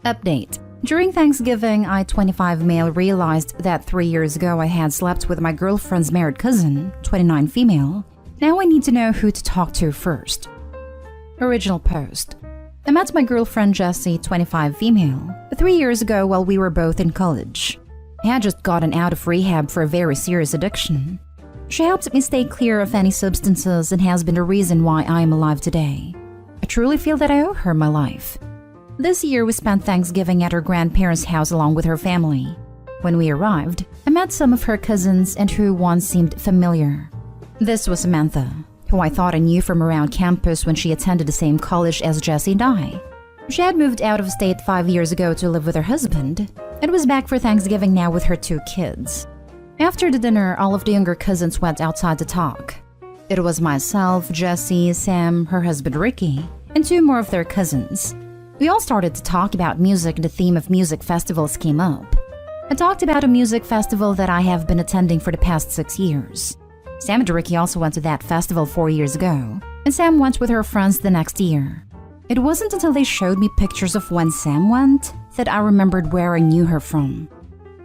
Update. During Thanksgiving, I, 25 male, realized that 3 years ago I had slept with my girlfriend's married cousin, 29 female. Now I need to know who to talk to first. Original post. I met my girlfriend Jessie, 25 female, 3 years ago while we were both in college. I had just gotten out of rehab for a very serious addiction. She helped me stay clear of any substances and has been the reason why I am alive today. I truly feel that I owe her my life. This year we spent Thanksgiving at her grandparents' house along with her family. When we arrived, I met some of her cousins and who once seemed familiar. This was Samantha, who I thought I knew from around campus when she attended the same college as Jessie and I. She had moved out of state 5 years ago to live with her husband and was back for Thanksgiving now with her 2 kids. After the dinner, all of the younger cousins went outside to talk. It was myself, Jessie, Sam, her husband Ricky, and 2 more of their cousins. We all started to talk about music and the theme of music festivals came up. I talked about a music festival that I have been attending for the past 6 years. Sam and Ricky also went to that festival 4 years ago, and Sam went with her friends the next year. It wasn't until they showed me pictures of when Sam went that I remembered where I knew her from.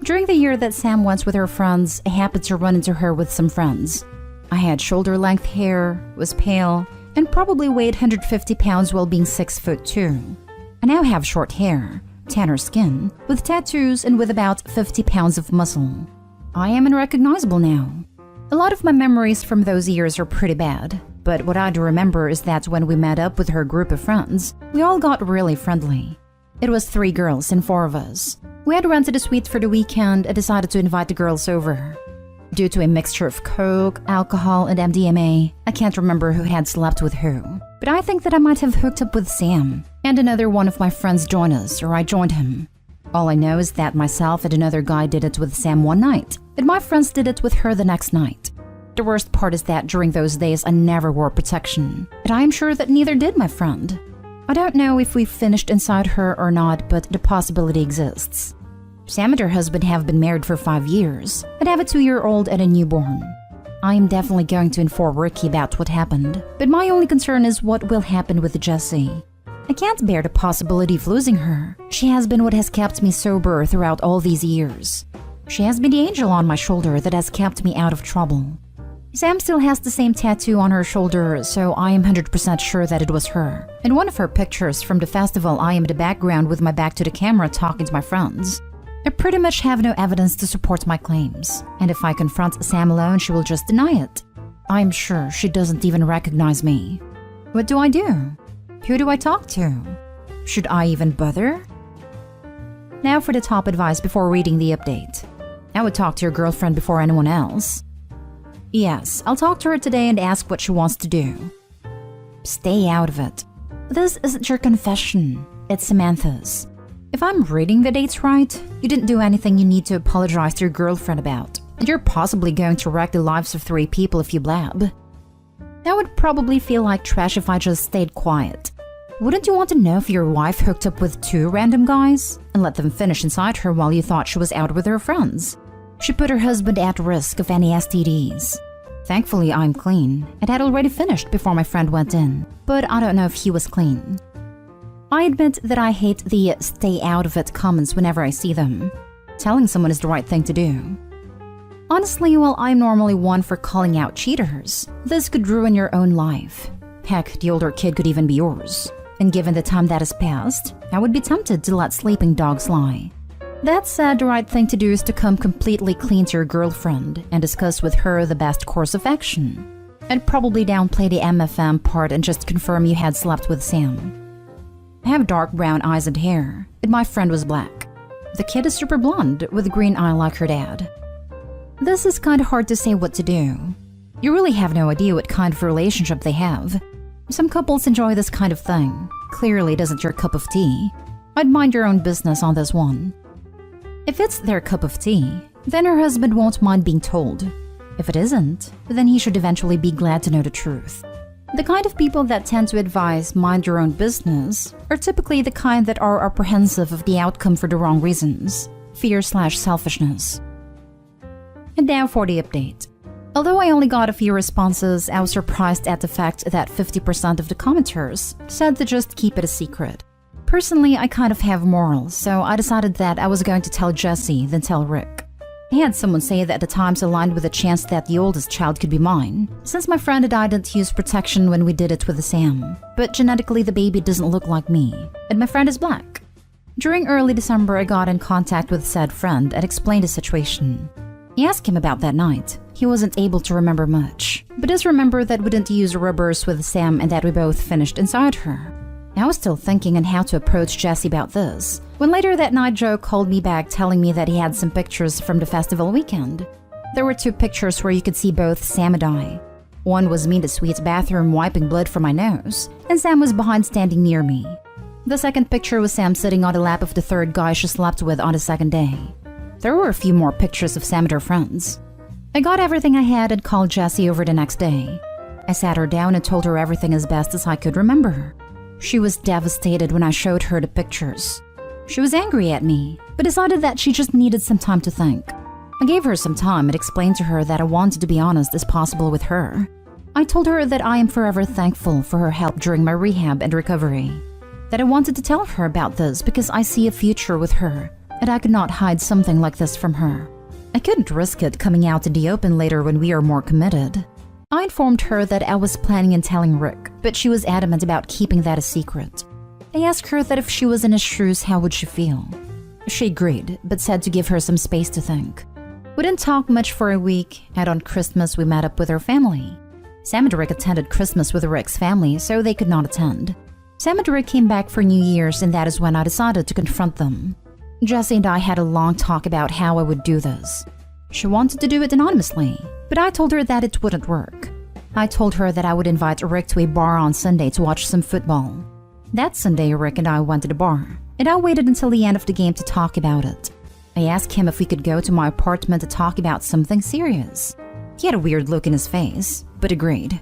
During the year that Sam went with her friends, I happened to run into her with some friends. I had shoulder-length hair, was pale, and probably weighed 150 pounds while being 6'2". I now have short hair, tanner skin, with tattoos and with about 50 pounds of muscle. I am unrecognizable now. A lot of my memories from those years are pretty bad, but what I do remember is that when we met up with her group of friends, we all got really friendly. It was 3 girls and 4 of us. We had rented a suite for the weekend and decided to invite the girls over. Due to a mixture of coke, alcohol, and MDMA, I can't remember who had slept with who, but I think that I might have hooked up with Sam, and another one of my friends joined us, or I joined him. All I know is that myself and another guy did it with Sam one night, and my friends did it with her the next night. The worst part is that during those days I never wore protection, but I am sure that neither did my friend. I don't know if we finished inside her or not, but the possibility exists. Sam and her husband have been married for 5 years and have a 2-year-old and a newborn. I am definitely going to inform Ricky about what happened, but my only concern is what will happen with Jessie. I can't bear the possibility of losing her. She has been what has kept me sober throughout all these years. She has been the angel on my shoulder that has kept me out of trouble. Sam still has the same tattoo on her shoulder, so I am 100% sure that it was her. In one of her pictures from the festival, I am in the background with my back to the camera talking to my friends. I pretty much have no evidence to support my claims, and if I confront Sam alone, she will just deny it. I am sure she doesn't even recognize me. What do I do? Who do I talk to? Should I even bother? Now for the top advice before reading the update. I would talk to your girlfriend before anyone else. Yes, I'll talk to her today and ask what she wants to do. Stay out of it. This isn't your confession, it's Samantha's. If I'm reading the dates right, you didn't do anything you need to apologize to your girlfriend about, and you're possibly going to wreck the lives of 3 people if you blab. I would probably feel like trash if I just stayed quiet. Wouldn't you want to know if your wife hooked up with 2 random guys and let them finish inside her while you thought she was out with her friends? She put her husband at risk of any STDs. Thankfully, I'm clean and had already finished before my friend went in, but I don't know if he was clean. I admit that I hate the stay out of it comments whenever I see them. Telling someone is the right thing to do. Honestly, while I'm normally one for calling out cheaters, this could ruin your own life. Heck, the older kid could even be yours. And given the time that has passed, I would be tempted to let sleeping dogs lie. That said, the right thing to do is to come completely clean to your girlfriend and discuss with her the best course of action. I'd probably downplay the MFM part and just confirm you had slept with Sam. I have dark brown eyes and hair, and my friend was black. The kid is super blonde with green eye like her dad. This is kind of hard to say what to do. You really have no idea what kind of relationship they have. Some couples enjoy this kind of thing. Clearly it isn't your cup of tea. I'd mind your own business on this one. If it's their cup of tea, then her husband won't mind being told. If it isn't, then he should eventually be glad to know the truth. The kind of people that tend to advise mind your own business are typically the kind that are apprehensive of the outcome for the wrong reasons, fear/selfishness. And now for the update. Although I only got a few responses, I was surprised at the fact that 50% of the commenters said to just keep it a secret. Personally, I kind of have morals, so I decided that I was going to tell Jessie, then tell Rick. I had someone say that the times aligned with the chance that the oldest child could be mine, since my friend and I didn't use protection when we did it with Sam. But genetically, the baby doesn't look like me, and my friend is black. During early December, I got in contact with said friend and explained the situation. I asked him about that night. He wasn't able to remember much, but does remember that we didn't use rubbers with Sam and that we both finished inside her. I was still thinking on how to approach Jessie about this, when later that night Joe called me back telling me that he had some pictures from the festival weekend. There were 2 pictures where you could see both Sam and I. One was me in the suite's bathroom wiping blood from my nose, and Sam was behind standing near me. The second picture was Sam sitting on the lap of the third guy she slept with on the second day. There were a few more pictures of Sam and her friends. I got everything I had and called Jessie over the next day. I sat her down and told her everything as best as I could remember. She was devastated when I showed her the pictures. She was angry at me, but decided that she just needed some time to think. I gave her some time and explained to her that I wanted to be honest as possible with her. I told her that I am forever thankful for her help during my rehab and recovery. That I wanted to tell her about this because I see a future with her, and I could not hide something like this from her. I couldn't risk it coming out in the open later when we are more committed. I informed her that I was planning on telling Rick, but she was adamant about keeping that a secret. I asked her that if she was in his shoes, how would she feel? She agreed, but said to give her some space to think. We didn't talk much for a week, and on Christmas we met up with her family. Sam and Rick attended Christmas with Rick's family, so they could not attend. Sam and Rick came back for New Year's, and that is when I decided to confront them. Jessie and I had a long talk about how I would do this. She wanted to do it anonymously, but I told her that it wouldn't work. I told her that I would invite Rick to a bar on Sunday to watch some football. That Sunday, Rick and I went to the bar, and I waited until the end of the game to talk about it. I asked him if we could go to my apartment to talk about something serious. He had a weird look in his face, but agreed.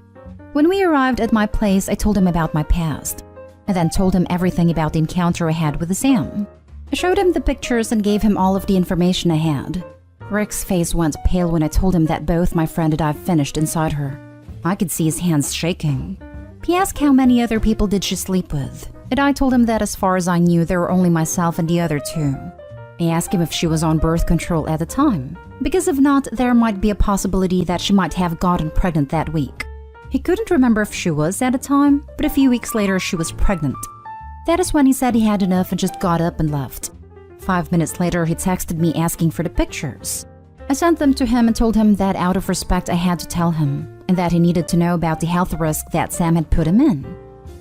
When we arrived at my place, I told him about my past. I then told him everything about the encounter I had with Sam. I showed him the pictures and gave him all of the information I had. Rick's face went pale when I told him that both my friend and I finished inside her. I could see his hands shaking. He asked how many other people did she sleep with, and I told him that as far as I knew, there were only myself and the other 2. I asked him if she was on birth control at the time, because if not, there might be a possibility that she might have gotten pregnant that week. He couldn't remember if she was at the time, but a few weeks later she was pregnant. That is when he said he had enough and just got up and left. 5 minutes later, he texted me asking for the pictures. I sent them to him and told him that out of respect I had to tell him, and that he needed to know about the health risk that Sam had put him in.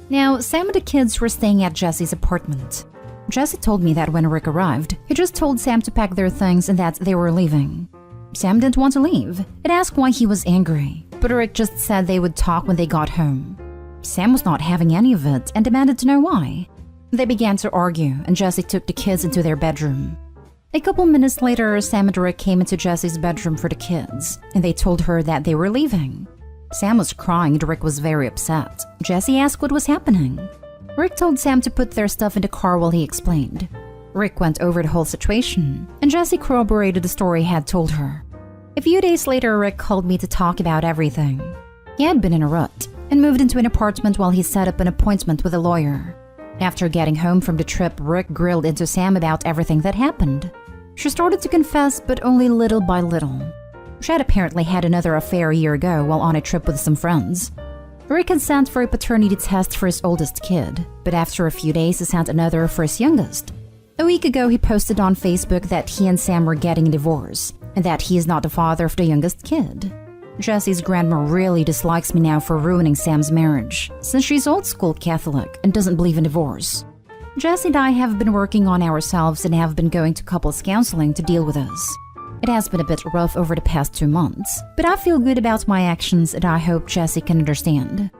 Now, Sam and the kids were staying at Jessie's apartment. Jessie told me that when Rick arrived, he just told Sam to pack their things and that they were leaving. Sam didn't want to leave and asked why he was angry, but Rick just said they would talk when they got home. Sam was not having any of it and demanded to know why. They began to argue, and Jessie took the kids into their bedroom. A couple minutes later, Sam and Rick came into Jessie's bedroom for the kids, and they told her that they were leaving. Sam was crying and Rick was very upset. Jessie asked what was happening. Rick told Sam to put their stuff in the car while he explained. Rick went over the whole situation, and Jessie corroborated the story he had told her. A few days later, Rick called me to talk about everything. He had been in a rut and moved into an apartment while he set up an appointment with a lawyer. After getting home from the trip, Rick grilled into Sam about everything that happened. She started to confess, but only little by little. She had apparently had another affair a year ago while on a trip with some friends. Rick had sent for a paternity test for his oldest kid, but after a few days he sent another for his youngest. A week ago he posted on Facebook that he and Sam were getting a divorce, and that he is not the father of the youngest kid. Jessie's grandma really dislikes me now for ruining Sam's marriage, since she's old school Catholic and doesn't believe in divorce. Jessie and I have been working on ourselves and have been going to couples counseling to deal with this. It has been a bit rough over the past 2 months, but I feel good about my actions and I hope Jessie can understand.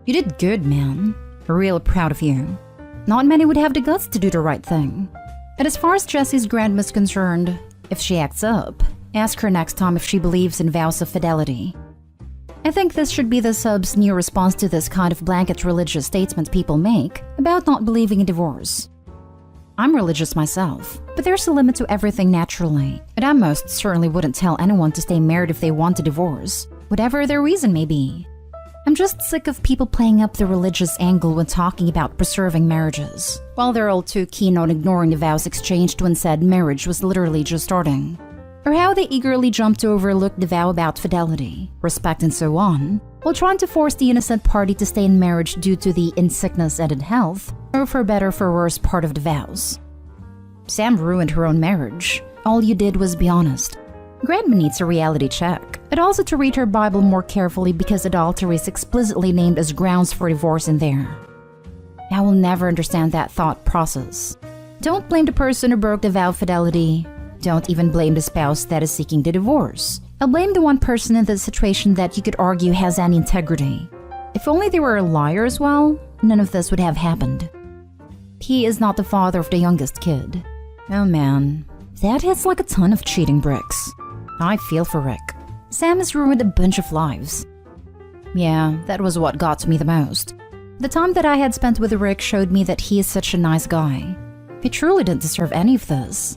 You did good, man. Real proud of you. Not many would have the guts to do the right thing. And as far as Jessie's grandma's concerned, if she acts up, ask her next time if she believes in vows of fidelity. I think this should be the sub's new response to this kind of blanket religious statement people make about not believing in divorce. I'm religious myself, but there's a limit to everything naturally, and I most certainly wouldn't tell anyone to stay married if they want a divorce, whatever their reason may be. I'm just sick of people playing up the religious angle when talking about preserving marriages, while they're all too keen on ignoring the vows exchanged when said marriage was literally just starting. Or how they eagerly jump to overlook the vow about fidelity, respect and so on, while trying to force the innocent party to stay in marriage due to the in sickness and in health, or for better for worse part of the vows. Sam ruined her own marriage. All you did was be honest. Grandma needs a reality check, and also to read her Bible more carefully because adultery is explicitly named as grounds for divorce in there. I will never understand that thought process. Don't blame the person who broke the vow of fidelity. Don't even blame the spouse that is seeking the divorce. I'll blame the one person in this situation that you could argue has any integrity. If only they were a liar as well, none of this would have happened. He is not the father of the youngest kid. Oh man, that hits like a ton of cheating bricks. I feel for Rick. Sam has ruined a bunch of lives. Yeah, that was what got to me the most. The time that I had spent with Rick showed me that he is such a nice guy. He truly didn't deserve any of this.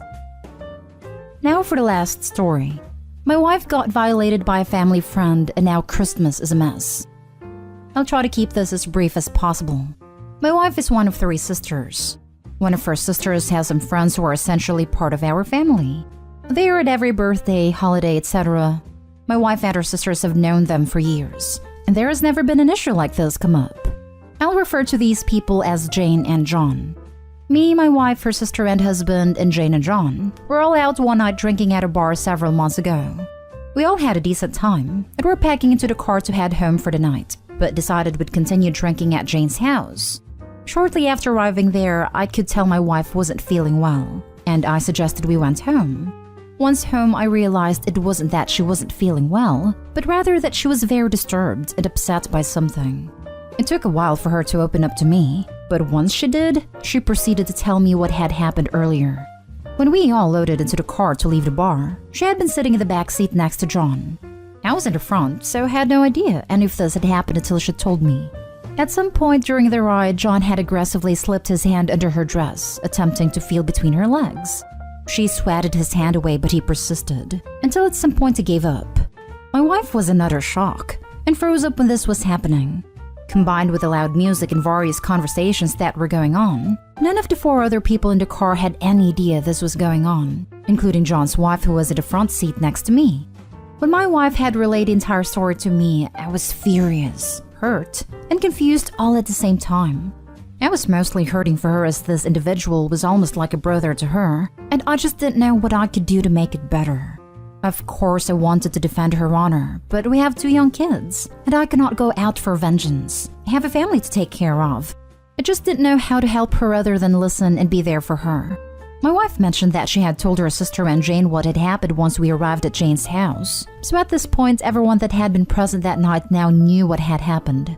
Now for the last story. My wife got violated by a family friend and now Christmas is a mess. I'll try to keep this as brief as possible. My wife is one of 3 sisters. One of her sisters has some friends who are essentially part of our family. They are at every birthday, holiday, etc. My wife and her sisters have known them for years, and there has never been an issue like this come up. I'll refer to these people as Jane and John. Me, my wife, her sister and husband, and Jane and John were all out one night drinking at a bar several months ago. We all had a decent time, and were packing into the car to head home for the night, but decided we'd continue drinking at Jane's house. Shortly after arriving there, I could tell my wife wasn't feeling well, and I suggested we went home. Once home, I realized it wasn't that she wasn't feeling well, but rather that she was very disturbed and upset by something. It took a while for her to open up to me, but once she did, she proceeded to tell me what had happened earlier. When we all loaded into the car to leave the bar, she had been sitting in the back seat next to John. I was in the front, so I had no idea any of this had happened until she told me. At some point during the ride, John had aggressively slipped his hand under her dress, attempting to feel between her legs. She swatted his hand away, but he persisted, until at some point he gave up. My wife was in utter shock, and froze up when this was happening. Combined with the loud music and various conversations that were going on, none of the 4 other people in the car had any idea this was going on, including John's wife who was in the front seat next to me. When my wife had relayed the entire story to me, I was furious, hurt, and confused all at the same time. I was mostly hurting for her as this individual was almost like a brother to her, and I just didn't know what I could do to make it better. Of course, I wanted to defend her honor, but we have 2 young kids, and I cannot go out for vengeance. I have a family to take care of. I just didn't know how to help her other than listen and be there for her. My wife mentioned that she had told her sister and Jane what had happened once we arrived at Jane's house, so at this point, everyone that had been present that night now knew what had happened.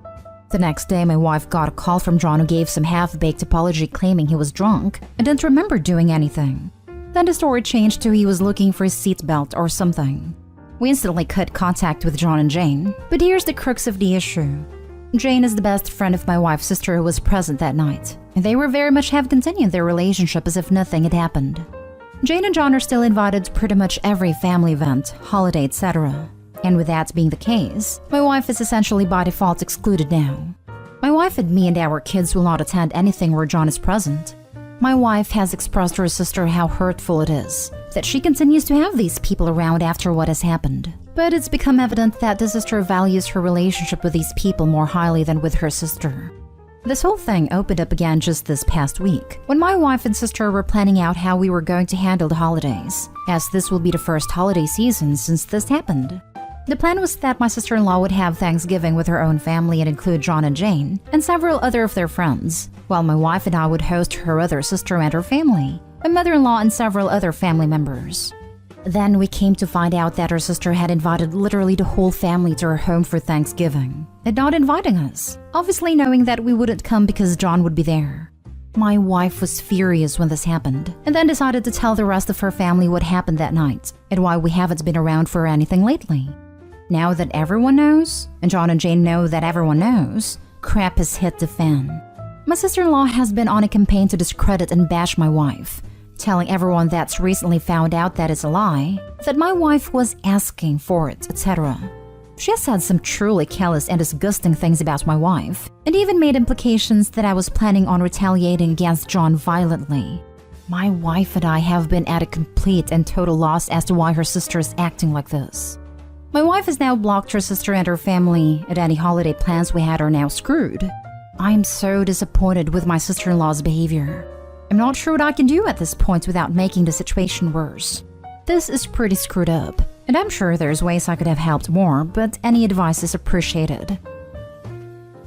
The next day, my wife got a call from John who gave some half-baked apology claiming he was drunk and didn't remember doing anything. Then the story changed to he was looking for his seatbelt or something. We instantly cut contact with John and Jane, but here's the crux of the issue. Jane is the best friend of my wife's sister who was present that night, and they were very much have continued their relationship as if nothing had happened. Jane and John are still invited to pretty much every family event, holiday, etc. And with that being the case, my wife is essentially by default excluded now. My wife and me and our kids will not attend anything where John is present. My wife has expressed to her sister how hurtful it is that she continues to have these people around after what has happened. But it's become evident that the sister values her relationship with these people more highly than with her sister. This whole thing opened up again just this past week, when my wife and sister were planning out how we were going to handle the holidays, as this will be the first holiday season since this happened. The plan was that my sister-in-law would have Thanksgiving with her own family and include John and Jane, and several other of their friends, while my wife and I would host her other sister and her family, my mother-in-law and several other family members. Then we came to find out that her sister had invited literally the whole family to her home for Thanksgiving, and not inviting us, obviously knowing that we wouldn't come because John would be there. My wife was furious when this happened, and then decided to tell the rest of her family what happened that night, and why we haven't been around for anything lately. Now that everyone knows, and John and Jane know that everyone knows, crap has hit the fan. My sister-in-law has been on a campaign to discredit and bash my wife, telling everyone that's recently found out that it's a lie, that my wife was asking for it, etc. She has said some truly callous and disgusting things about my wife, and even made implications that I was planning on retaliating against John violently. My wife and I have been at a complete and total loss as to why her sister is acting like this. My wife has now blocked her sister and her family, and any holiday plans we had are now screwed. I am so disappointed with my sister-in-law's behavior. I'm not sure what I can do at this point without making the situation worse. This is pretty screwed up, and I'm sure there's ways I could have helped more, but any advice is appreciated.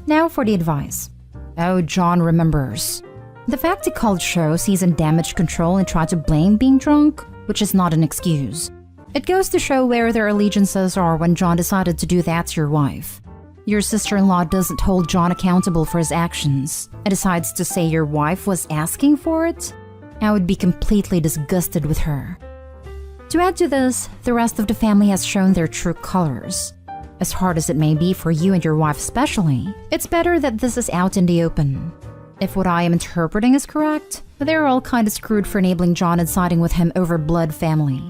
Now for the advice. Oh, John remembers. The fact he called shows he's in damage control and tried to blame being drunk, which is not an excuse. It goes to show where their allegiances are when John decided to do that to your wife. Your sister-in-law doesn't hold John accountable for his actions and decides to say your wife was asking for it? I would be completely disgusted with her. To add to this, the rest of the family has shown their true colors. As hard as it may be for you and your wife especially, it's better that this is out in the open. If what I am interpreting is correct, they're all kind of screwed for enabling John and siding with him over blood family.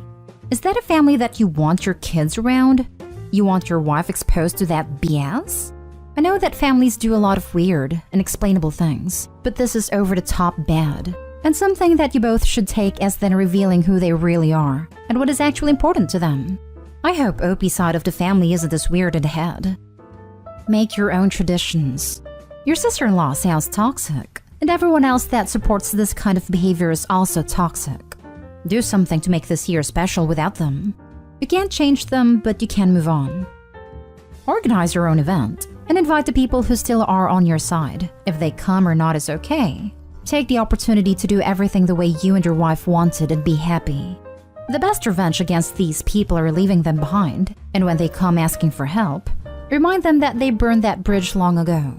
Is that a family that you want your kids around? You want your wife exposed to that BS? I know that families do a lot of weird, unexplainable things, but this is over the top bad, and something that you both should take as then revealing who they really are and what is actually important to them. I hope Opie's side of the family isn't as weird in the head. Make your own traditions. Your sister-in-law sounds toxic, and everyone else that supports this kind of behavior is also toxic. Do something to make this year special without them. You can't change them, but you can move on. Organize your own event and invite the people who still are on your side. If they come or not is okay. Take the opportunity to do everything the way you and your wife wanted and be happy. The best revenge against these people are leaving them behind, and when they come asking for help, remind them that they burned that bridge long ago.